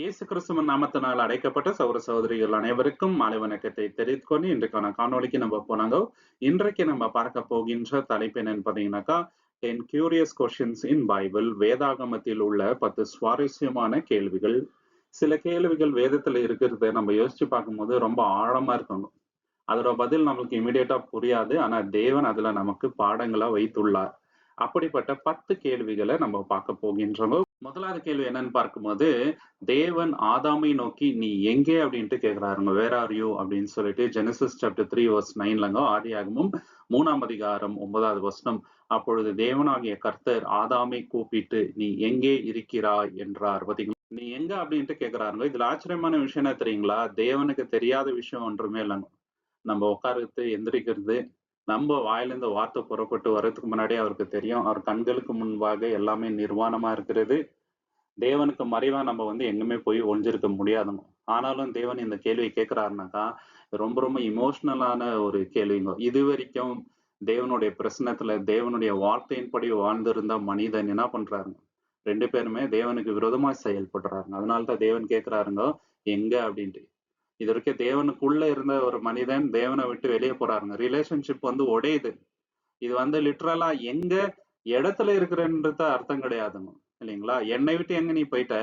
இயேசு கிறிஸ்துவின் நாமத்தினால் அடைக்கப்பட்ட சகோதர சகோதரிகள் அனைவருக்கும் மாலை வணக்கத்தை தெரிவித்துக் கொண்டு இன்றைக்கான காணொளிக்கு நம்ம போனாங்க. இன்றைக்கு நம்ம பார்க்க போகின்ற தலைப்பு என்னன்னு பார்த்தீங்கன்னாக்கா 10 கியூரியஸ் கொஸ்டின்ஸ் இன் பைபிள். வேதாகமத்தில் உள்ள 10 சுவாரஸ்யமான கேள்விகள். சில கேள்விகள் வேதத்துல இருக்கிறத நம்ம யோசிச்சு பார்க்கும்போது ரொம்ப ஆழமா இருக்கணும். அதோட பதில் நம்மளுக்கு இமிடியேட்டா புரியாது. ஆனா தேவன் அதுல நமக்கு பாடங்களா வைத்துள்ளார். அப்படிப்பட்ட 10 கேள்விகளை நம்ம பார்க்க போகின்றோம். முதலாவது கேள்வி என்னன்னு பார்க்கும்போது, தேவன் ஆதாமை நோக்கி நீ எங்கே அப்படின்ட்டு கேட்கிறாருங்க. வேர் ஆர் யூ அப்படின்னு சொல்லிட்டு ஜெனசிஸ் சாப்டர் 3 வர்ஸ் 9லங்க. ஆதியாகமம் 3ஆம் அதிகாரம் 9வது வசனம். அப்பொழுது தேவனாகிய கர்த்தர் ஆதாமை கூப்பிட்டு நீ எங்கே இருக்கிறாய் என்றார். பாத்தீங்களா, நீ எங்க அப்படின்ட்டு கேட்கிறாருங்க. இதுல ஆச்சரியமான விஷயம் என்ன தெரியுங்களா? தேவனுக்கு தெரியாத விஷயம் ஒன்றுமே இல்லைங்க. நம்ம உட்கார்றது, எந்திரிக்கிறது, நம்ம வாயிலிருந்து வார்த்தை புறப்பட்டு வர்றதுக்கு முன்னாடியே அவருக்கு தெரியும். அவர் கண்களுக்கு முன்பாக எல்லாமே நிர்வாணமா இருக்கிறது. தேவனுக்கு மறைவா நம்ம எங்குமே போய் ஒளிஞ்சிருக்க முடியாதுங்க. ஆனாலும் தேவன் இந்த கேள்வியை கேட்கிறாருனாக்கா, ரொம்ப ரொம்ப இமோஷனலான ஒரு கேள்விங்க. இதுவரைக்கும் தேவனுடைய பிரசன்னத்துல தேவனுடைய வார்த்தையின்படி வாழ்ந்திருந்த மனிதன் என்ன பண்றாருங்க? 2 பேருமே தேவனுக்கு விரோதமா செயல்படுறாருங்க. அதனாலதான் தேவன் கேட்கிறாருங்க, எங்க அப்படின்ட்டு. இது வரைக்கும் தேவனுக்குள்ள இருந்த ஒரு மனிதன் தேவனை விட்டு வெளியே போறாருங்க. ரிலேஷன்ஷிப் உடையுது. இது லிட்ரலா எங்க இடத்துல இருக்கிறன்றது அர்த்தம் கிடையாதுங்க. இல்லைங்களா? என்னை விட்டு எங்க நீ போயிட்ட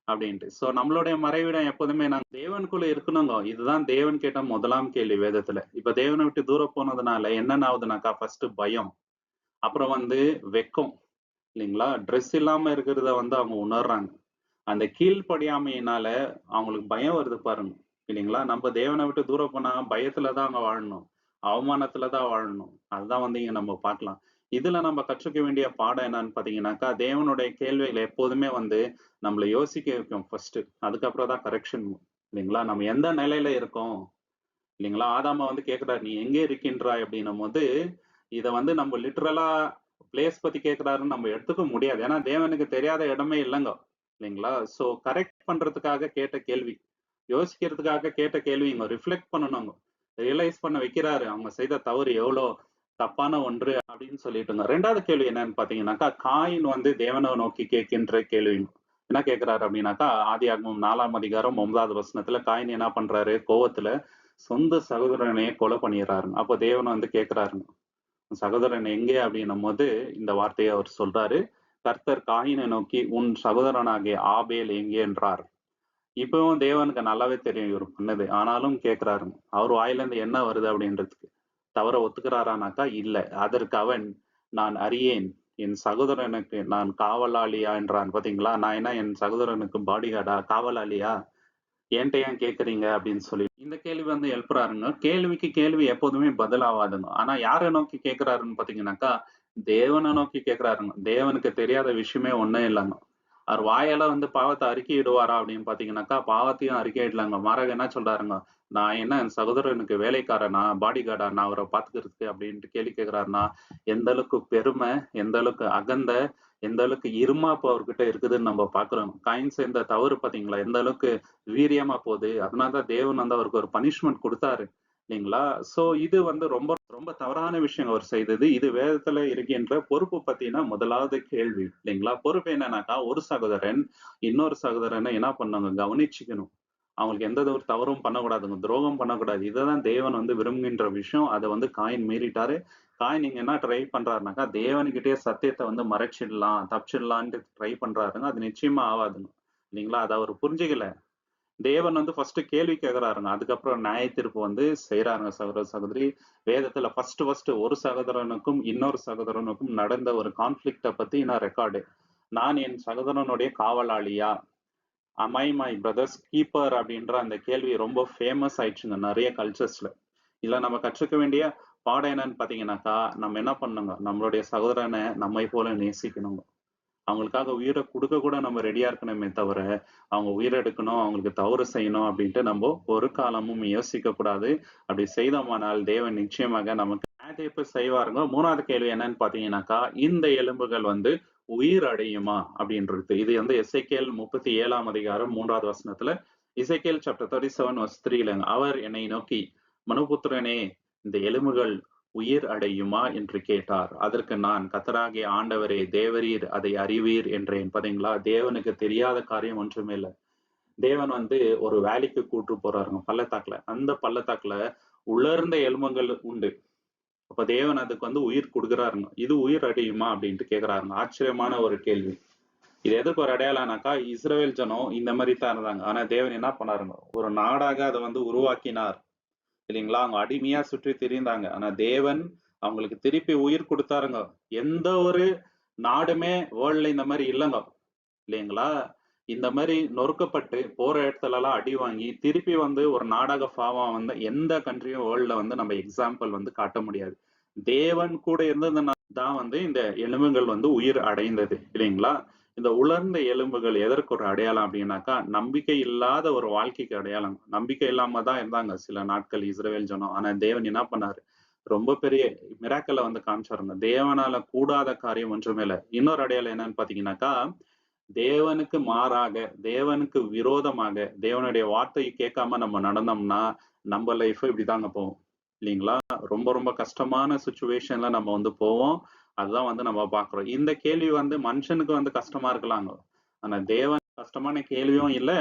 அப்படின்ட்டு. சோ நம்மளுடைய மறைவிடம் எப்போதுமே நாங்க தேவனுக்குள்ள இருக்கணுங்க. இதுதான் தேவன் கேட்ட முதலாம் கேள்வி வேதத்துல. இப்ப தேவனை விட்டு தூரம் போனதுனால என்னென்ன ஆகுதுனாக்கா, ஃபர்ஸ்ட் பயம், அப்புறம் வெக்கம், இல்லைங்களா? ட்ரெஸ் இல்லாம இருக்கிறத அவங்க உணர்றாங்க. அந்த கீழ்ப்படியாமையினால அவங்களுக்கு பயம் வருது பாருங்க. இல்லைங்களா? நம்ம தேவனை விட்டு தூரம் போனா பயத்துலதான் அங்க வாழணும். அவமானத்துலதான் வாழணும். அதுதான் இங்க நம்ம பார்க்கலாம். இதுல நம்ம கற்றுக்க வேண்டிய பாடம் என்னன்னு பாத்தீங்கன்னாக்கா, தேவனுடைய கேள்விகள் எப்போதுமே நம்மள யோசிக்க வைக்கும் ஃபர்ஸ்ட். அதுக்கப்புறம் தான் கரெக்ஷன். இல்லைங்களா? நம்ம எந்த நிலையில இருக்கோம்? இல்லைங்களா? ஆதாம கேக்குறாரு, நீ எங்கே இருக்கின்றாய் அப்படின்னும் போது, இத நம்ம லிட்டரலா பிளேஸ் பத்தி கேட்கிறாருன்னு நம்ம எடுத்துக்க முடியாது. ஏன்னா தேவனுக்கு தெரியாத இடமே இல்லைங்க. இல்லைங்களா? சோ கரெக்ட் பண்றதுக்காக கேட்ட கேள்வி, யோசிக்கிறதுக்காக கேட்ட கேள்வி, இங்க ரிஃப்ளெக்ட் பண்ணணும். ரியலைஸ் பண்ண வைக்கிறாரு அவங்க செய்த தவறு எவ்வளவு தப்பான ஒன்று அப்படின்னு சொல்லிட்டுங்க. 2வது கேள்வி என்னன்னு பாத்தீங்கன்னாக்கா, காயின் தேவனை நோக்கி கேட்கின்ற கேள்வி. என்ன கேட்கிறாரு அப்படின்னாக்கா, ஆதியாகமம் 4ஆம் அதிகாரம் 9வது வசனத்துல காயின் என்ன பண்றாரு? கோவத்துல சொந்த சகோதரனையே கொலை பண்ணிடுறாருங்க. அப்போ தேவன் கேட்கிறாருங்க, சகோதரன் எங்கே அப்படின்னும் போது இந்த வார்த்தையை அவர் சொல்றாரு. கர்த்தர் காயினை நோக்கி உன் சகோதரனாகிய ஆபேல் எங்கே என்றார். இப்பவும் தேவனுக்கு நல்லாவே தெரியும் இவர் பண்ணது. ஆனாலும் கேட்கிறாருங்க. அவர் வாயிலிருந்து என்ன வருது அப்படின்றதுக்கு. தவற ஒத்துக்கிறாரானாக்கா இல்ல. அதற்கு அவன், நான் அறியேன், என் சகோதரனுக்கு நான் காவலாளியா என்றான். பாத்தீங்களா? நான் என்ன என் சகோதரனுக்கு பாடிகார்டா, காவலாளியா? என்கிட்ட ஏன் கேக்குறீங்க அப்படின்னு சொல்லி இந்த கேள்வி எழுப்புறாருங்க. கேள்விக்கு கேள்வி எப்போதுமே பதிலாவாதுங்க. ஆனா யாரை நோக்கி கேட்கிறாருன்னு பாத்தீங்கன்னாக்கா, தேவனை நோக்கி கேட்கிறாருங்க. தேவனுக்கு தெரியாத விஷயமே ஒண்ணும் இல்லைங்க. அவர் வாயால பாவத்தை அறிக்கையிடுவாரா அப்படின்னு பாத்தீங்கன்னாக்கா, பாவத்தையும் அறிக்கையிடலாங்க. மாறாக என்ன சொல்றாருங்க, நான் என்ன என் சகோதரனுக்கு வேலைக்காரனா, பாடி கார்டா நான் அவரை பாத்துக்கிறதுக்கு அப்படின்ட்டு கேள்வி கேட்கிறாருன்னா, எந்த அளவுக்கு பெருமை, எந்த அளவுக்கு அகந்த, எந்த அளவுக்கு இருமாப்பு அவர்கிட்ட இருக்குதுன்னு நம்ம பாக்குறோம். காயின் சேர்ந்த தவறு பாத்தீங்களா எந்த அளவுக்கு வீரியமா போகுது. அதனாலதான் தேவன் அவருக்கு ஒரு பனிஷ்மெண்ட் கொடுத்தாரு. இல்லைங்களா? சோ இது ரொம்ப ரொம்ப தவறான விஷயம் அவர் செய்தது. இது வேதத்துல இருக்கின்ற பொறுப்பு பத்தின முதலாவது கேள்வி. இல்லைங்களா? பொறுப்பு என்னன்னாக்கா, ஒரு சகோதரன் இன்னொரு சகோதரனை என்ன பண்ணாங்க, கவனிச்சுக்கணும். அவங்களுக்கு எந்த ஒரு தவறும் பண்ணக்கூடாதுங்க, துரோகம் பண்ணக்கூடாது. இதுதான் தேவன் விரும்புகின்ற விஷயம். அதை காயின் மீறிட்டாரு. காயின் நீங்க என்ன ட்ரை பண்றாருனாக்கா, தேவனுக்கிட்டே சத்தியத்தை மறைச்சிடலாம், தப்பிச்சிடலான்ட்டு ட்ரை பண்றாருங்க. அது நிச்சயமா ஆகாதுங்க. இல்லைங்களா? அதை அவர் புரிஞ்சுக்கல. தேவன் ஃபர்ஸ்ட் கேள்வி கேட்கிறாருங்க. அதுக்கப்புறம் நியாய தீர்ப்பு செய்யறாங்க. சகோதர சகோதரி, வேதத்துல ஃபர்ஸ்ட் ஒரு சகோதரனுக்கும் இன்னொரு சகோதரனுக்கும் நடந்த ஒரு கான்ஃபிளிக்ட பத்தி ரெக்கார்டு. நான் என் சகோதரனுடைய காவலாளியா, am I my brother's keeper அப்படின்ற அந்த கேள்வி ரொம்ப ஃபேமஸ் ஆயிடுச்சுங்க நிறைய கல்ச்சர்ஸ்ல. இதுல நம்ம கற்றுக்க வேண்டிய பாடம் என்னன்னு பாத்தீங்கன்னாக்கா, நம்ம என்ன பண்ணுங்க, நம்மளுடைய சகோதரனை நம்மை போல நேசிக்கணுங்க. அவங்களுக்காக உயிரை கொடுக்க கூட நம்ம ரெடியா இருக்கணுமே தவிர, அவங்க உயிரை எடுக்கணும், அவங்களுக்கு தவறு செய்யணும் அப்படின்ட்டு நம்ம ஒரு காலமும் யோசிக்க கூடாது. அப்படி செய்தோமானால் தேவன் நிச்சயமாக நமக்கு நியாயத்தீர்ப்பு செய்வாருங்க. 3வது கேள்வி என்னன்னு பாத்தீங்கன்னாக்கா, இந்த எலும்புகள் உயிர் அடையுமா அப்படின்றது. இது எசேக்கியேல் 37ஆம் அதிகாரம் 3வது வசனத்துல, எசேக்கியேல் சாப்டர் 37 வர்ஸ் 3ல அவர் என்னை நோக்கி, மனுபுத்திரனே, இந்த எலும்புகள் உயிர் அடையுமா என்று கேட்டார். அதற்கு நான், கர்த்தராகிய ஆண்டவரே, தேவரீர் அதை அறிவீர் என்றேன். பாத்தீங்களா? தேவனுக்கு தெரியாத காரியம் ஒன்றுமே இல்லை. தேவன் வந்து ஒரு வேலைக்கு கூட்டு போறாருங்க பள்ளத்தாக்குல. அந்த பள்ளத்தாக்குல உலர்ந்த எலும்புகள் உண்டு. அப்ப தேவன் அதுக்கு வந்து உயிர் குடுக்குறாருங்க. இது உயிர் அடையுமா அப்படின்ட்டு கேக்குறாருங்க. ஆச்சரியமான ஒரு கேள்வி. இது எதுக்கு ஒரு அடையாளம்னாக்கா, இஸ்ரவேல் ஜனம் இந்த மாரி தான் இருந்தாங்க. ஆனா தேவன் என்ன பண்ணாருங்க, ஒரு நாடாக அத வந்து உருவாக்கினார். இல்லைங்களா? அவங்க அடிமையா சுற்றி திரிந்தாங்க. ஆனா தேவன் அவங்களுக்கு திருப்பி உயிர் குடுத்தாருங்க. எந்த ஒரு நாடுமே வேர்ல்ட்ல இந்த மாரி இல்லங்க. இல்லைங்களா? இந்த மாரி நொறுக்கப்பட்டு போற இடத்துலலாம் அடி வாங்கி, திருப்பி வந்து ஒரு நாடாக ஃபார்ம் வந்த எந்த கண்ட்ரியும் வேர்ல்ட்ல வந்து நம்ம எக்ஸாம்பிள் வந்து காட்ட முடியாது. தேவன் கூட இருந்ததுனால தான் வந்து இந்த எலும்புகள் வந்து உயிர் அடைந்தது. இல்லைங்களா? இந்த உலர்ந்த எலும்புகள் எதற்கு ஒரு அடையாளம் அப்படின்னாக்கா, நம்பிக்கை இல்லாத ஒரு வாழ்க்கைக்கு அடையாளம். நம்பிக்கை இல்லாம தான் இருந்தாங்க சில நாட்கள் இஸ்ரவேல் ஜனம். ஆனா தேவன் என்ன பண்ணாரு? ரொம்ப பெரிய மிராக்கிள வந்து காமிச்சாருங்க. தேவனால கூடாத காரியம் ஒன்றுமே இல்ல. இன்னொரு அடையாளம் என்னன்னு பார்த்தீங்கன்னாக்கா, தேவனுக்கு மாறாக, தேவனுக்கு விரோதமாக, தேவனுடைய வார்த்தையை கேட்காம நம்ம நடந்தோம்னா, நம்ம லைஃப் இப்படிதாங்க போகும். இல்லீங்களா? ரொம்ப ரொம்ப கஷ்டமான சிச்சுவேஷன்ல நம்ம வந்து போவோம். அதுதான் வந்து நம்ம பார்க்கிறோம். இந்த கேள்வி வந்து மனுஷனுக்கு வந்து கஷ்டமா இருக்கலாங்க. ஆனா தேவன் கஷ்டமான கேள்வியும் இல்ல,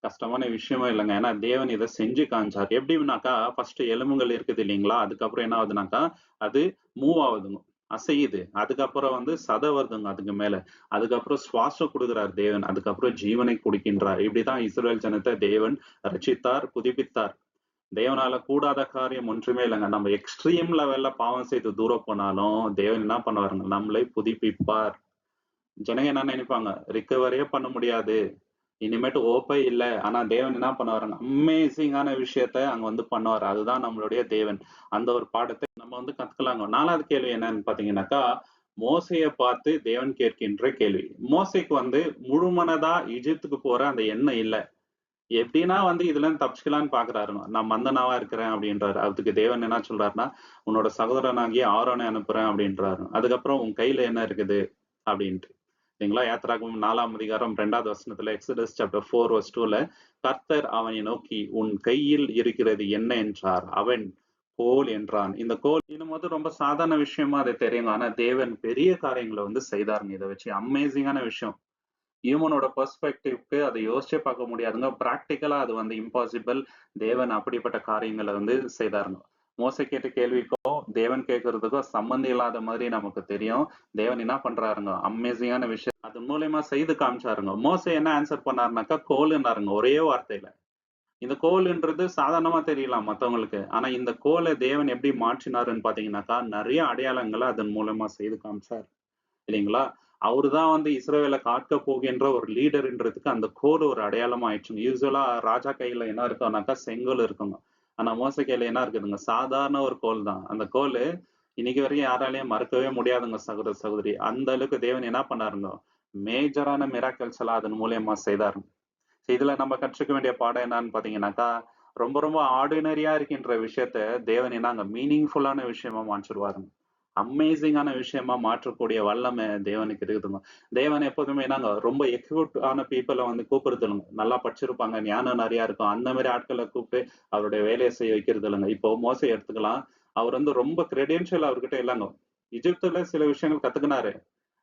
கஷ்டமான விஷயமும் இல்லங்க. ஏன்னா தேவன் இத செஞ்சு காமிச்சார். எப்படின்னாக்கா, ஃபர்ஸ்ட் எலும்புகள் இருக்குது இல்லீங்களா? அதுக்கப்புறம் என்ன ஆகுதுனாக்கா, அது மூவ் ஆகுதுங்க. அசையுது. அதுக்கப்புறம் வந்து சதை வருதுங்க அதுக்கு மேல. அதுக்கப்புறம் சுவாசம் குடுக்கிறார் தேவன். அதுக்கப்புறம் ஜீவனை குடுக்கின்றார். இப்படிதான் இஸ்ரவேல் ஜனத்தை தேவன் ரட்சித்தார், புதுப்பித்தார். தேவனால கூடாத காரியம் ஒன்றுமே இல்லைங்க. நம்ம எக்ஸ்ட்ரீம் லெவல்ல பாவம் செய்து தூரம் போனாலும், தேவன் என்ன பண்ணுவாருங்க, நம்மளை புதுப்பிப்பார். ஜனங்க என்ன நினைப்பாங்க, ரிகவரியே பண்ண முடியாது. இனிமேட்டு ஹோப்பே இல்ல. ஆனா தேவன் என்ன பண்ணுவாருங்க, அமேசிங்கான விஷயத்த அங்க வந்து பண்ணுவாரு. அதுதான் நம்மளுடைய தேவன். அந்த ஒரு பாடத்தை நம்ம வந்து கத்துக்கலாங்க. 4வது கேள்வி என்னன்னு பார்த்தீங்கன்னாக்கா, மோசேய பார்த்து தேவன் கேட்கின்ற கேள்வி. மோசேக்கு வந்து முழுமனதா எகிப்துக்கு போற அந்த எண்ணம் இல்ல. எப்படின்னா வந்து இதுலருந்து தப்பிச்சுக்கலான்னு பார்க்குறாருங்க. நான் மந்தனாவா இருக்கிறேன் அப்படின்றாரு. அதுக்கு தேவன் என்ன சொல்றாருன்னா, உன்னோட சகோதரனாகிய ஆரோனை அனுப்புறேன் அப்படின்றாரு. அதுக்கப்புறம் உன் கையில என்ன இருக்குது அப்படின்ட்டு. சரிங்களா? யாத்திராகமம் 4ஆம் அதிகாரம் 2வது வசனத்துல எக்ஸோடஸ் சாப்டர் 4 வெர்ஸ் 2ல கர்த்தர் அவனை நோக்கி உன் கையில் இருக்கிறது என்ன என்றார். அவன் கோல் என்றான். இந்த கோல் என்னும்போது ரொம்ப சாதாரண விஷயமா அது தெரியுங்க. ஆனா தேவன் பெரிய காரியங்கள வந்து செய்தாருங்க இத வச்சு. அமேசிங்கான விஷயம். ஹியூமனோட பெர்ஸ்பெக்டிவ்க்கு அதை யோசிச்சே பார்க்க முடியாதுங்க. பிராக்டிகலா அது வந்து இம்பாசிபிள். தேவன் அப்படிப்பட்ட காரியங்கள வந்து செய்தாருங்க. மோசே கேட்ட கேள்விக்கும், தேவன் கேட்கிறதுக்கும் சம்மந்தம் இல்லாத மாதிரி நமக்கு தெரியும். தேவன் என்ன பண்றாருங்க, அமேசிங்கான விஷயம் அது மூலியமா செய்து காமிச்சாருங்க. மோசே என்ன ஆன்சர் பண்ணாருனாக்கா, கோலுன்னாருங்க ஒரே வார்த்தையில. இந்த கோல்ன்றது சாதாரணமா தெரியலாம் மத்தவங்களுக்கு. ஆனா இந்த கோல தேவன் எப்படி மாற்றினாருன்னு பார்த்தீங்கன்னாக்கா, நெறைய அடையாளங்கள அதன் மூலமா செய்து காமிச்சார். இல்லைங்களா? அவரு தான் வந்து இஸ்ரவேல காக்க போகின்ற ஒரு லீடர்ன்றதுக்கு அந்த கோல் ஒரு அடையாளமா ஆயிடுச்சுங்க. யூசுவலா ராஜா கையில என்ன இருக்கும்னாக்கா செங்கோல் இருக்குங்க. ஆனா மோசே கையில என்ன இருக்குதுங்க? சாதாரண ஒரு கோல் தான். அந்த கோலு இன்னைக்கு வரைக்கும் யாராலயும் மறக்கவே முடியாதுங்க சகோதர, சகோதரி. அந்த அளவுக்கு தேவன் என்ன பண்ணாருங்க? மேஜரான மிராக்கிள்ஸ் எல்லாம் அதன் மூலியமா செய்தாருங்க. இதுல நம்ம கற்றுக்க வேண்டிய பாடம் என்னன்னு பார்த்தீங்கன்னாக்கா, ரொம்ப ரொம்ப ஆர்டினரியா இருக்கின்ற விஷயத்த தேவன் என்னங்க மீனிங்ஃபுல்லான விஷயமா மாற்றிருவாருங்க. அமேசிங்கான விஷயமா மாற்றக்கூடிய வல்லமை தேவனுக்கு இருக்குதுங்க. தேவன் எப்போதுமே என்னங்க ரொம்ப எக்யூட் ஆன பீப்பிள வந்து கூப்பிடுறது இல்லங்க. நல்லா படிச்சிருப்பாங்க, ஞானம் நெறையா இருக்கும். அந்த மாரி ஆட்கள கூப்பிட்டு அவருடைய வேலைய செய்ய வைக்கிறது இல்லங்க. இப்போ மோசே எடுத்துக்கலாம். அவர் வந்து ரொம்ப கிரெடென்ஷியல் அவர்கிட்ட இல்லங்க. எகிப்துல சில விஷயங்கள் கத்துக்கினாரு.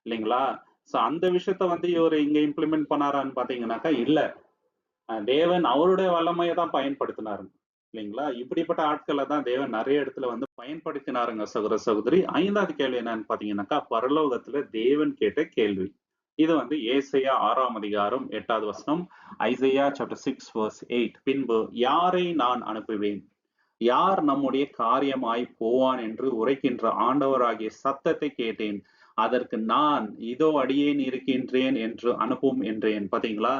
இல்லைங்களா? சோ அந்த விஷயத்த வந்து இவரு இங்க இம்ப்ளிமெண்ட் பண்ணாரான்னு பார்த்தீங்கன்னாக்கா, இல்ல. தேவன் அவருடைய வல்லமைய தான் பயன்படுத்தினாருங்க. இல்லைங்களா? இப்படிப்பட்ட ஆட்கள தான் தேவன் நெறைய இடத்துல வந்து பயன்படுத்தினாருங்க சகோதர, சகோதரி. 5வது கேள்வி என்னன்னு பார்த்தீங்கன்னாக்கா, பரலோகத்துல தேவன் கேட்ட கேள்வி. இது வந்து ஏசாயா 6ஆம் அதிகாரம் 8வது வசனம். Isaiah chapter 6 verse 8. பின்பு யாரை நான் அனுப்புவேன்? யார் நம்முடைய காரியமாய் போவான் என்று உரைக்கின்ற ஆண்டவராகிய சத்தத்தை கேட்டேன். அதற்கு நான் இதோ அடியேன் இருக்கின்றேன் என்று அனுப்பும் என்றேன். பாத்தீங்களா?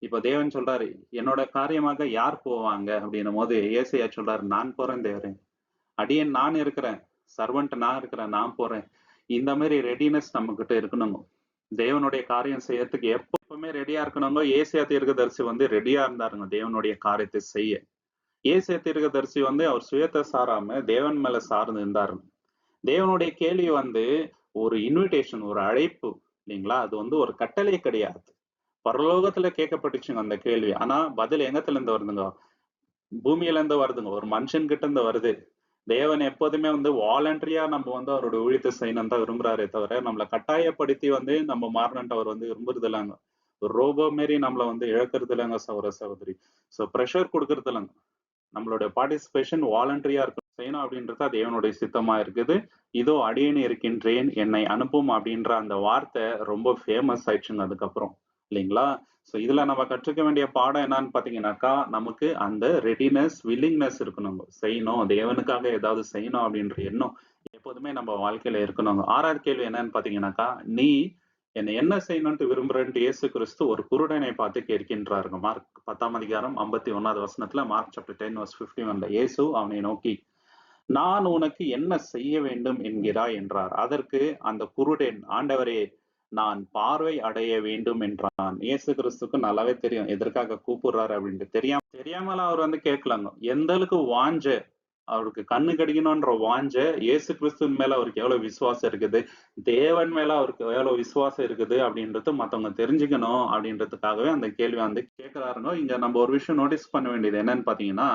இப்ப தேவன் சொல்றாரு, என்னோட காரியமாக யார் போவாங்க அப்படின்னும் போது ஏசாயா சொல்றாரு, நான் போறேன் தேவரே. அடியேன் நான் இருக்கிறேன். சர்வன்ட் நான் இருக்கிறேன். நான் போறேன். இந்த மாதிரி ரெடினஸ் நம்ம கிட்ட இருக்கணுங்க. தேவனுடைய காரியம் செய்யறதுக்கு எப்பவுமே ரெடியா இருக்கணுங்க. ஏசாயா தீர்க்கதரிசி வந்து ரெடியா இருந்தாருங்க தேவனுடைய காரியத்தை செய்ய. ஏசாயா தீர்க்கதரிசி வந்து அவர் சுயத்தை சாராம தேவன் மேல சார்ந்து இருந்தாரு. தேவனுடைய கேள்வி வந்து ஒரு இன்விடேஷன், ஒரு அழைப்பு இல்லைங்களா? அது வந்து ஒரு கட்டளை கிடையாது. பரலோகத்துல கேட்கப்பட்டுச்சுங்க அந்த கேள்வி. ஆனா பதில் எங்கத்துல இருந்து வருதுங்க? பூமியில இருந்து வருதுங்க. ஒரு மனுஷன் கிட்ட இருந்து வருது. தேவன் எப்போதுமே வந்து வாலண்டரியா நம்ம வந்து அவரோட ஊழியத்தை செய்யணும்னு தான் விரும்புறாரே தவிர, நம்மள கட்டாயப்படுத்தி வந்து நம்ம மாறணும்ன்ட்டு அவர் வந்து விரும்புறது இல்லங்க. ஒரு ரோபோ மாரி நம்மள வந்து இழக்கிறது இல்லைங்க சகோதரி. ஸோ பிரஷர் குடுக்கறது இல்லங்க. நம்மளுடைய பார்ட்டிசிபேஷன் வாலண்டரியா இருக்கும். செய்யணும் அப்படின்றது அது தேவனுடைய சித்தமா இருக்குது. இதோ அடியேன் இருக்கின்றேன், என்னை அனுப்பும் அப்படின்ற அந்த வார்த்தை ரொம்ப ஃபேமஸ் ஆயிடுச்சுங்க அதுக்கப்புறம். இல்லைங்களா? ஸோ இதுல நம்ம கற்றுக்க வேண்டிய பாடம் என்னன்னு பார்த்தீங்கன்னாக்கா, நமக்கு அந்த ரெடினஸ், வில்லிங்னஸ் இருக்கணுங்க. செய்யணும், தேவனுக்காக ஏதாவது செய்யணும் அப்படின்ற எண்ணம் எப்போதுமே நம்ம வாழ்க்கையில இருக்கணுங்க. 6வது கேள்வி என்னன்னு பார்த்தீங்கன்னாக்கா, நீ என்னை என்ன செய்யணும்னு விரும்புறேன்ட்டு இயேசு கிறிஸ்து ஒரு குருடனை பார்த்து கேட்கின்றாருங்க. மார்க் 10ஆம் அதிகாரம் 51வது வசனத்துல, மார்க் சாப்டர் 10 வெர்ஸ் 51ல இயேசு அவனை நோக்கி, நான் உனக்கு என்ன செய்ய வேண்டும் என்கிறாய் என்றார். அதற்கு அந்த குருடன், ஆண்டவரே, நான் பார்வை அடைய வேண்டும் என்றான். இயேசு கிறிஸ்துக்கு நல்லாவே தெரியும் எதற்காக கூப்பிடுறாரு அப்படின்ட்டு. தெரியாமல அவர் வந்து கேட்கலாங்க. எந்த அளவுக்கு வாஞ்ச அவருக்கு கண்ணு கிடைக்கணும்ன்ற வாஞ்ச, இயேசு கிறிஸ்துவின் மேல அவருக்கு எவ்வளவு விசுவாசம் இருக்குது, தேவன் மேல அவருக்கு எவ்வளவு விசுவாசம் இருக்குது அப்படின்றது மத்தவங்க தெரிஞ்சுக்கணும் அப்படின்றதுக்காகவே அந்த கேள்வி வந்து கேட்கிறாருங்க. இங்க நம்ம ஒரு விஷயம் நோட்டீஸ் பண்ண வேண்டியது என்னன்னு பாத்தீங்கன்னா,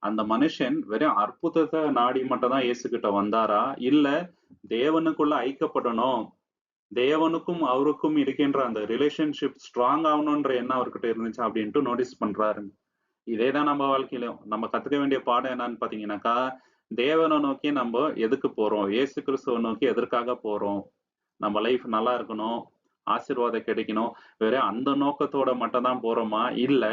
அந்த மனுஷன் வெறும் அற்புதத்தை நாடி மட்டும் தான் இயேசு கிட்ட வந்தாரா, இல்ல தேவனுக்குள்ள ஐக்கப்படணும், தேவனுக்கும் அவருக்கும் இருக்கின்ற அந்த ரிலேஷன்ஷிப் ஸ்ட்ராங் ஆகணும்ன்ற எண்ணம் அவர்கிட்ட இருந்துச்சு அப்படின்ட்டு நோட்டீஸ் பண்றாருங்க. இதேதான் நம்ம வாழ்க்கையிலும் நம்ம கத்துக்க வேண்டிய பாடம் என்னன்னு பாத்தீங்கன்னாக்கா, தேவனை நோக்கி நம்ம எதுக்கு போறோம், இயேசு கிறிஸ்துவை நோக்கி எதற்காக போறோம், நம்ம லைஃப் நல்லா இருக்கணும், ஆசீர்வாதம் கிடைக்கணும், வேற அந்த நோக்கத்தோட மட்டும் தான் போறோமா, இல்ல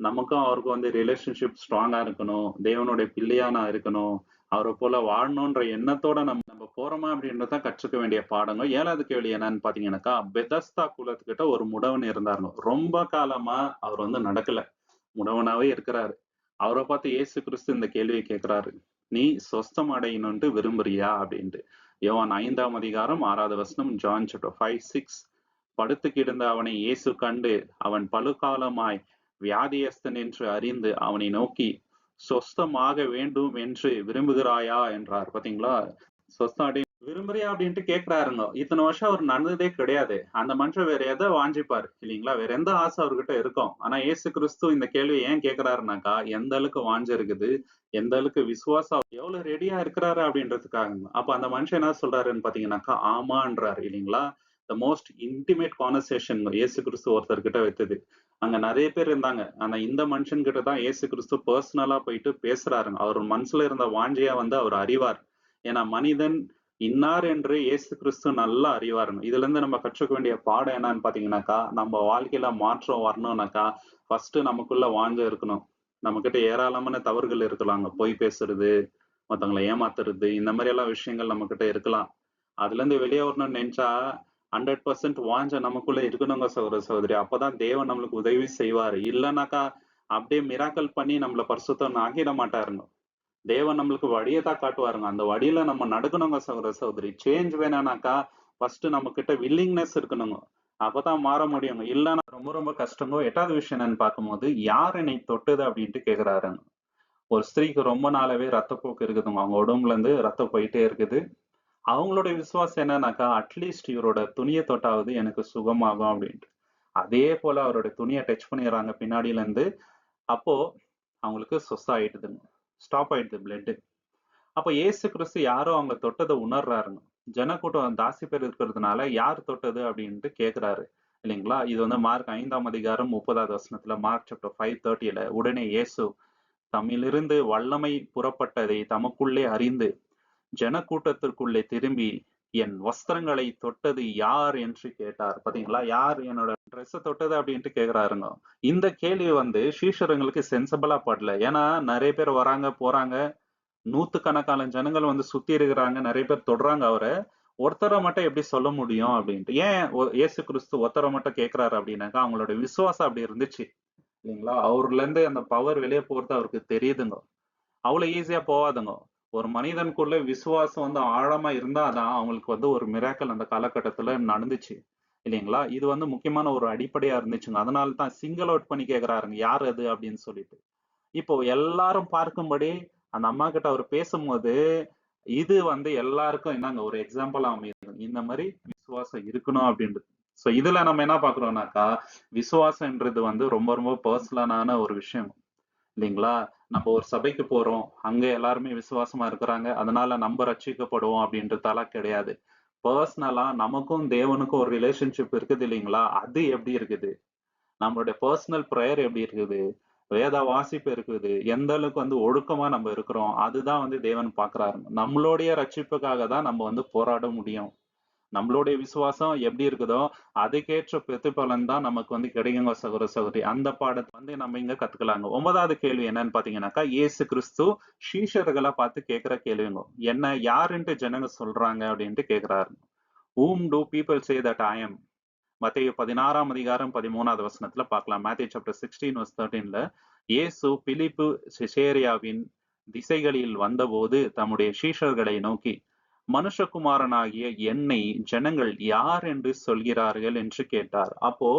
நமக்கும் அவருக்கும் வந்து ரிலேஷன்ஷிப் ஸ்ட்ராங்கா இருக்கணும், தேவனுடைய பிள்ளையா நான் இருக்கணும், அவரை போல வாழணும்ன்ற எண்ணத்தோட நம்ம நம்ம போறோமா அப்படின்றத கற்றுக்க வேண்டிய பாடங்க. 7வது கேள்வி என்னன்னு பாத்தீங்கன்னாக்கா, பெதஸ்தா குலத்துக்கிட்ட ஒரு முடவன் இருந்தாருங்க. ரொம்ப காலமா அவர் வந்து நடக்கல, முடவனாவே இருக்கிறாரு. அவரை பார்த்து இயேசு கிறிஸ்து இந்த கேள்வியை கேட்கிறாரு, நீ சொஸ்தம் அடையணும்ட்டு விரும்புறியா அப்படின்ட்டு. யோவான் 5ஆம் அதிகாரம் 6வது வசனம், ஜான் சாப்டர் 5, 6. படுத்து கிடந்த அவனை இயேசு கண்டு அவன் பலுகாலமாய் வியாதியஸ்தன் என்று அறிந்து அவனை நோக்கி, சொஸ்தமாக வேண்டும் என்று விரும்புகிறாயா என்றார். பாத்தீங்களா? சொஸ்தம் அடை விரும்புறியா அப்படின்ட்டு கேட்கிறாருங்க. இத்தனை வருஷம் அவர் நடந்ததே கிடையாது. அந்த மனுஷன் வேற எதை வாஞ்சிப்பாரு இல்லைங்களா? வேற எந்த ஆசை அவர்கிட்ட இருக்கும். ஆனா இயேசு கிறிஸ்து இந்த கேள்வியை ஏன் கேட்கிறாருனாக்கா, எந்த அளவுக்கு வாஞ்சை இருக்குது, எந்த அளவுக்கு விசுவாசம் எவ்வளவு ரெடியா இருக்கிறாரு அப்படின்றதுக்காக. அப்ப அந்த மனுஷன் என்ன சொல்றாருன்னு பாத்தீங்கன்னாக்கா, ஆமான்றாரு இல்லைங்களா? த மோஸ்ட் இன்டிமேட் கான்வர்சேஷன் இயேசு கிறிஸ்து ஒருத்தர்கிட்ட வைத்தது. அங்க நிறைய பேர் இருந்தாங்க. ஆனா இந்த மனுஷன் கிட்ட தான் இயேசு கிறிஸ்து பர்சனலா போயிட்டு பேசுறாருங்க. அவர் மனசுல இருந்த வாஞ்சையா வந்து அவர் அறிவார். ஏன்னா மனிதன் இன்னார் என்று இயேசு கிறிஸ்து நல்லா அறிவாருங்க. இதுல இருந்து நம்ம கற்றுக்க வேண்டிய பாடம் என்னன்னு பாத்தீங்கன்னாக்கா, நம்ம வாழ்க்கையில மாற்றம் வரணும்னாக்கா ஃபர்ஸ்ட் நமக்குள்ள வாஞ்சை இருக்கணும். நம்ம கிட்ட ஏராளமான தவறுகள் இருக்கலாங்க. பொய் பேசுறது, மத்தவங்களை ஏமாத்துறது, இந்த மாதிரி எல்லாம் விஷயங்கள் நம்ம கிட்ட இருக்கலாம். அதுல இருந்து வெளியே வரணும்னு நினைச்சா 100% வாஞ்சை நமக்குள்ள இருக்கணுங்க சகோதரி. அப்பதான் தேவன் நம்மளுக்கு உதவி செய்வாரு. இல்லைனாக்கா அப்படியே மிராக்கல் பண்ணி நம்மள பரிசுத்தம் ஆக்கிட மாட்டாருங்க. தேவன் நம்மளுக்கு வழியை தான் காட்டுவாருங்க. அந்த வழியில நம்ம நடக்கணுங்க சகோதரி. சேஞ்ச் வேணும்னாக்கா ஃபர்ஸ்ட் நம்ம கிட்ட வில்லிங்னஸ் இருக்கணுங்க. அப்பதான் மாற முடியுங்க. இல்லைன்னா ரொம்ப ரொம்ப கஷ்டங்க. 8வது விஷயம் என்னன்னு பார்க்கும்போது, யார் என்னை தொட்டது அப்படின்ட்டு கேக்குறாருங்க. ஒரு ஸ்திரீக்கு ரொம்ப நாளாவே ரத்தப்போக்கு இருக்குதுங்க. அவங்க உடம்புல இருந்து ரத்தம் போயிட்டே இருக்குது. அவங்களோட விசுவாசம் என்னன்னாக்கா, அட்லீஸ்ட் இவரோட துணியை தொட்டாவது எனக்கு சுகமாகும் அப்படின்ட்டு. அதே போல அவரோட துணியை டச் பண்ணிடுறாங்க பின்னாடியில இருந்து. அப்போ அவங்களுக்கு சொஸ் ஆயிடுதுங்க. ஸ்டாப் ஆயிடுது பிளட். அப்ப இயேசு கிறிஸ்து யாரோ அவங்க தொட்டதை உணர்றாருங்க. ஜனக்கூட்டம் தாசி பேர் இருக்கிறதுனால யார் தொட்டது அப்படின்ட்டு கேக்குறாரு இல்லைங்களா? இது வந்து மார்க் 5ஆம் அதிகாரம் 30வது வசனத்துல, மார்க் சாப்டர் 5:30ல, உடனே இயேசு தம்மிலிருந்து வல்லமை புறப்பட்டதை தமக்குள்ளே அறிந்து ஜனக்கூட்டத்திற்குள்ளே திரும்பி, என் வஸ்திரங்களை தொட்டது யார் என்று கேட்டார். பாத்தீங்களா? யார் என்னோட ட்ரெஸ் தொட்டது அப்படின்ட்டு கேக்குறாருங்க. இந்த கேள்வி வந்து சீஷருங்களுக்கு சென்சபிளா படல. ஏன்னா நிறைய பேர் வராங்க போறாங்க, நூத்துக்கணக்கான ஜனங்கள் வந்து சுத்தி இருக்கிறாங்க, நிறைய பேர் தொடுறாங்க அவரை. ஒருத்தரை மட்டும் எப்படி சொல்ல முடியும் அப்படின்ட்டு. ஏன் இயேசு கிறிஸ்து ஒருத்தரை மட்டும் கேட்கிறாரு அப்படின்னாக்கா, அவங்களோட விசுவாசம் அப்படி இருந்துச்சு இல்லைங்களா? அவர்ல இருந்து அந்த பவர் வெளியே போறது அவருக்கு தெரியுதுங்க. அவ்வளவு ஈஸியா போவாதுங்க. ஒரு மனிதனுக்குள்ள விசுவாசம் வந்து ஆழமா இருந்தாதான் அவங்களுக்கு வந்து ஒரு மிராக்கல் அந்த காலகட்டத்துல நடந்துச்சு இல்லைங்களா? இது வந்து முக்கியமான ஒரு அடிப்படையா இருந்துச்சுங்க. அதனால தான் சிங்கிள் அவுட் பண்ணி கேக்குறாருங்க, யார் அது அப்படின்னு சொல்லிட்டு. இப்போ எல்லாரும் பார்க்கும்படி அந்த அம்மா கிட்ட அவர் பேசும்போது, இது வந்து எல்லாருக்கும் என்னங்க ஒரு எக்ஸாம்பிளா அமையுது. இந்த மாதிரி விசுவாசம் இருக்கணும் அப்படின்றது. சோ இதுல நம்ம என்ன பாக்குறோம்னாக்கா, விசுவாசம்ன்றது வந்து ரொம்ப ரொம்ப பர்சனலான ஒரு விஷயம் இல்லைங்களா? நம்ம ஒரு சபைக்கு போறோம், அங்க எல்லாருமே விசுவாசமா இருக்கிறாங்க, அதனால நம்ம ரட்சிக்கப்படுவோம் அப்படின்றதெல்லாம் கிடையாது. பர்சனலா நமக்கும் தேவனுக்கும் ஒரு ரிலேஷன்ஷிப் இருக்குது இல்லைங்களா? அது எப்படி இருக்குது? நம்மளுடைய பர்சனல் பிரேயர் எப்படி இருக்குது? வேத வாசிப்பு இருக்குது. எந்த அளவுக்கு வந்து ஒழுக்கமா நம்ம இருக்கிறோம். அதுதான் வந்து தேவன் பார்க்கிறாரு. நம்மளுடைய ரட்சிப்புக்காக தான் நம்ம வந்து போராட முடியும். நம்மளுடைய விசுவாசம் எப்படி இருக்குதோ, அதுக்கேற்ற பிரதிபலன் தான் நமக்கு வந்து கிடைக்குங்க சகோதர சகோதரி. அந்த பாடத்த வந்து நம்ம இங்க கத்துக்கலாங்க. 9வது கேள்வி என்னன்னு பார்த்தீங்கன்னாக்கா, இயேசு கிறிஸ்து சீஷர்கள பார்த்து கேட்கிற கேள்விங்க. என்ன யாருன்ட்டு ஜனங்க சொல்றாங்க அப்படின்ட்டு கேட்கிறாரு. "Whom do people say that I am?" மத்தேயு 16ஆம் அதிகாரம் 13வது வசனத்துல பார்க்கலாம். மேத்யூ சாப்டர் 16 வெர்ஸ் 13ல இயேசு பிலிப்பு செசேரியாவின் திசைகளில் வந்தபோது தம்முடைய சீஷர்களை நோக்கி, மனுஷகுமாரனாகிய என்னை ஜனங்கள் யார் என்று சொல்கிறார்கள் என்று கேட்டார். அப்போ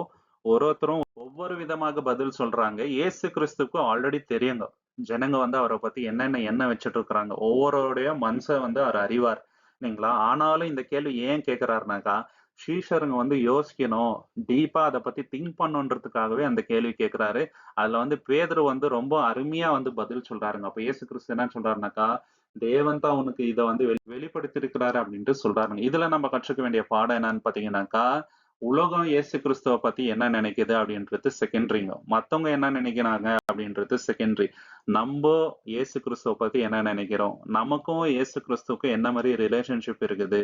ஒருத்தரும் ஒவ்வொரு விதமாக பதில் சொல்றாங்க. இயேசு கிறிஸ்துவுக்கு ஆல்ரெடி தெரியுங்க. ஜனங்க வந்து அவரை பத்தி என்னென்ன எண்ணம் வச்சுட்டு இருக்கிறாங்க. ஒவ்வொருடைய மனசை வந்து அவர் அறிவார். இல்லைங்களா? ஆனாலும் இந்த கேள்வி ஏன் கேட்கிறாருனாக்கா, சீஷருங்க வந்து யோசிக்கணும், டீப்பா அத பத்தி திங்க் பண்ணணுன்றதுக்காகவே அந்த கேள்வி கேட்கிறாரு. அதுல வந்து பேதுரு வந்து ரொம்ப அருமையா வந்து பதில் சொல்றாருங்க. அப்ப இயேசு கிறிஸ்து என்ன சொல்றாருனாக்கா, தேவன் தான் உனக்கு இத வந்து வெளிப்படுத்தியிருக்கிறாரு அப்படின்ட்டு சொல்றாருங்க. இதுல நம்ம கற்றுக்க வேண்டிய பாடம் என்னன்னு பாத்தீங்கன்னாக்கா, உலகம் இயேசு கிறிஸ்துவ பத்தி என்ன நினைக்குது அப்படின்றது செகண்டரிங்க. மத்தவங்க என்ன நினைக்கிறாங்க அப்படின்றது செகண்டரி. நம்ப இயேசு கிறிஸ்துவ பத்தி என்ன நினைக்கிறோம்? நமக்கும் இயேசு கிறிஸ்துவுக்கும் என்ன மாதிரி ரிலேஷன்ஷிப் இருக்குது?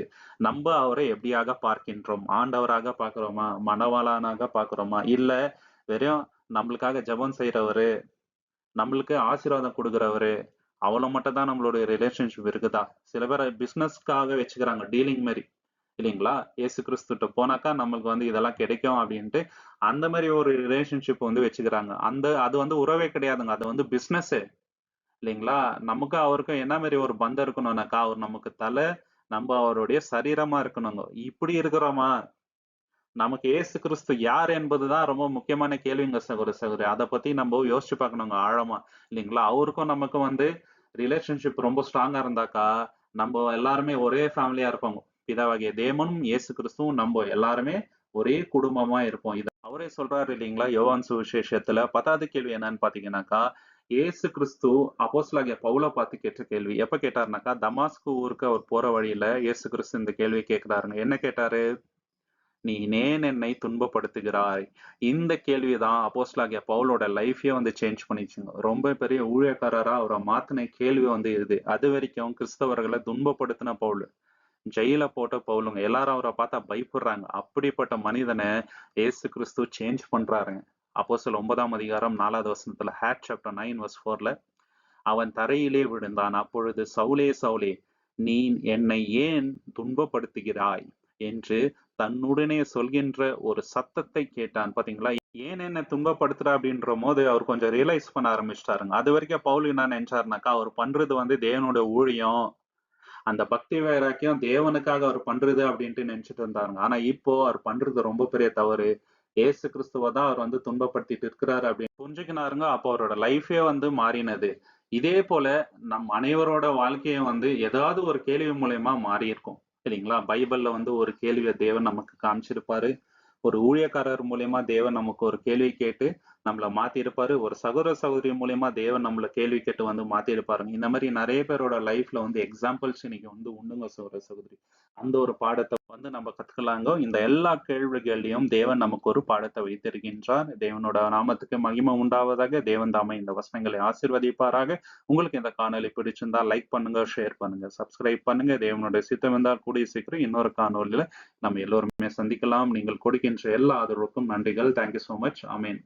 நம்ப அவரை எப்படியாக பார்க்கின்றோம்? ஆண்டவராக பார்க்கிறோமா? மணவாளனாக பார்க்கிறோமா? இல்ல வெறும் நம்மளுக்காக ஜெபம் செய்றவரு, நம்மளுக்கு ஆசீர்வாதம் குடுக்குறவரு, அவ்வளவு மட்டும் தான் நம்மளுடைய ரிலேஷன்ஷிப் இருக்குதா? சில பேர் பிசினஸ்க்காக வச்சுக்கிறாங்க. டீலிங் மாரி. இல்லைங்களா? இயேசு கிறிஸ்துட்ட போனாக்கா நம்மளுக்கு வந்து இதெல்லாம் கிடைக்கும் அப்படின்ட்டு, அந்த மாரி ஒரு ரிலேஷன்ஷிப் வந்து வச்சுக்கிறாங்க. அது வந்து உறவே கிடையாதுங்க. அது வந்து பிசினஸு. இல்லைங்களா? நமக்கும் அவருக்கும் என்ன மாரி ஒரு பந்தம் இருக்கணும்னாக்கா, அவர் நமக்கு தல, நம்ம அவருடைய சரீரமா இருக்கணுங்க. இப்படி இருக்கிறோமா? நமக்கு இயேசு கிறிஸ்து யார் என்பதுதான் ரொம்ப முக்கியமான கேள்விங்க சகோதர சகோதரி. அத பத்தி நம்ம யோசிச்சு பார்க்கணுங்க ஆழமா. இல்லைங்களா? அவருக்கும் நமக்கும் வந்து ரிலேஷன்ஷிப் ரொம்ப ஸ்ட்ராங்கா இருந்தாக்கா, நம்ம எல்லாருமே ஒரே ஃபேமிலியா இருப்போம். பிதாவாகிய தேவனும், இயேசு கிறிஸ்துவும் நம்ம எல்லாருமே ஒரே குடும்பமா இருப்போம். இத அவரே சொல்றாரு இல்லைங்களா? யோவான் சுவிசேஷத்துல 10வது கேள்வி என்னன்னு பார்த்தீங்கன்னாக்கா, இயேசு கிறிஸ்து அப்போஸ்தலனாகிய பவுல பார்த்து கேட்ட கேள்வி. எப்ப கேட்டாருனாக்கா, தமாஸ்கு ஊருக்கு அவர் போற வழியில இயேசு கிறிஸ்து இந்த கேள்விய கேட்கிறாருங்க. என்ன கேட்டாரு? நீ ஏன் என்னை துன்பப்படுத்துகிறாய்? இந்த கேள்விதான் அப்போஸ்தலனாகிய பவுலோட லைஃபையே வந்து சேஞ்ச் பண்ணிச்சுங்க. ரொம்ப பெரிய ஊழியக்காரரா அவர மாத்துன கேள்வி வந்து இது. அதுவரைக்கும் கிறிஸ்தவர்கள துன்பப்படுத்தின பவுல். ஜெயில போட்ட பவுலுங்க. எல்லாரும் அவர பார்த்தா பயப்படுறாங்க. அப்படிப்பட்ட மனிதன இயேசு கிறிஸ்து சேஞ்ச் பண்றாருங்க. அப்போஸ்தலர் 9ஆம் அதிகாரம் 4வது வசனத்துல ஆக்ட்ஸ் சாப்டர் 9 வெர்ஸ் 4ல அவன் தரையிலே விழுந்தான். அப்பொழுது சவுலே, சவுலே, நீ என்னை ஏன் துன்பப்படுத்துகிறாய்? என்று தன்னுடனே சொல்கின்ற ஒரு சத்தத்தை கேட்டான். பாத்தீங்களா? ஏன் என்ன துன்பப்படுத்துற அப்படின்ற போது அவர் கொஞ்சம் ரியலைஸ் பண்ண ஆரம்பிச்சிட்டாருங்க. அது வரைக்கும் பவுல் என்ன நினைச்சாருனாக்கா, அவர் பண்றது வந்து தேவனோட ஊழியம். அந்த பக்தி வைராக்கியம் தேவனுக்காக அவர் பண்றது அப்படின்ட்டு நினைச்சிட்டு இருந்தாருங்க. ஆனா இப்போ அவர் பண்றது ரொம்ப பெரிய தவறு. ஏசு கிறிஸ்துவ தான் அவர் வந்து துன்பப்படுத்திட்டு இருக்கிறாரு அப்படின்னு புரிஞ்சுக்கினாருங்க. அப்போ அவரோட லைஃபே வந்து மாறினது. இதே போல நம் அனைவரோட வாழ்க்கையும் வந்து ஏதாவது ஒரு கேள்வி மூலியமா மாறி இருக்கும். சரிங்களா? பைபிள்ல வந்து ஒரு கேள்விய தேவன் நமக்கு காமிச்சிருப்பாரு. ஒரு ஊழியக்காரர் மூலியமா தேவன் நமக்கு ஒரு கேள்வி கேட்டு நம்மள மாத்திருப்பாரு. ஒரு சகோதர சகோதரி மூலியமா தேவன் நம்மள கேள்வி கேட்டு வந்து மாத்திருப்பாருங்க. இந்த மாதிரி நிறைய பேரோட லைஃப்ல வந்து எக்ஸாம்பிள்ஸ் இன்னைக்கு வந்து உண்டுங்க சகோதர சகோதரி. அந்த ஒரு பாடத்தை வந்து நம்ம கத்துக்கலாங்க. இந்த எல்லா கேள்விகள்லயும் தேவன் நமக்கு ஒரு பாடத்தை வைத்திருக்கின்றார். தேவனோட நாமத்துக்கு மகிமை உண்டாவதாக. தேவன் தாமே இந்த வசனங்களை ஆசீர்வதிப்பாராக. உங்களுக்கு இந்த காணொளி பிடிச்சிருந்தா லைக் பண்ணுங்க, ஷேர் பண்ணுங்க, சப்ஸ்கிரைப் பண்ணுங்க. தேவனுடைய சித்தம் இருந்தால் கூடிய சீக்கிரம் இன்னொரு காணொளியில நம்ம எல்லோருமே சந்திக்கலாம். நீங்கள் கொடுக்கின்ற எல்லா ஆதரவுக்கும் நன்றிகள். Thank you so much. ஆமென்.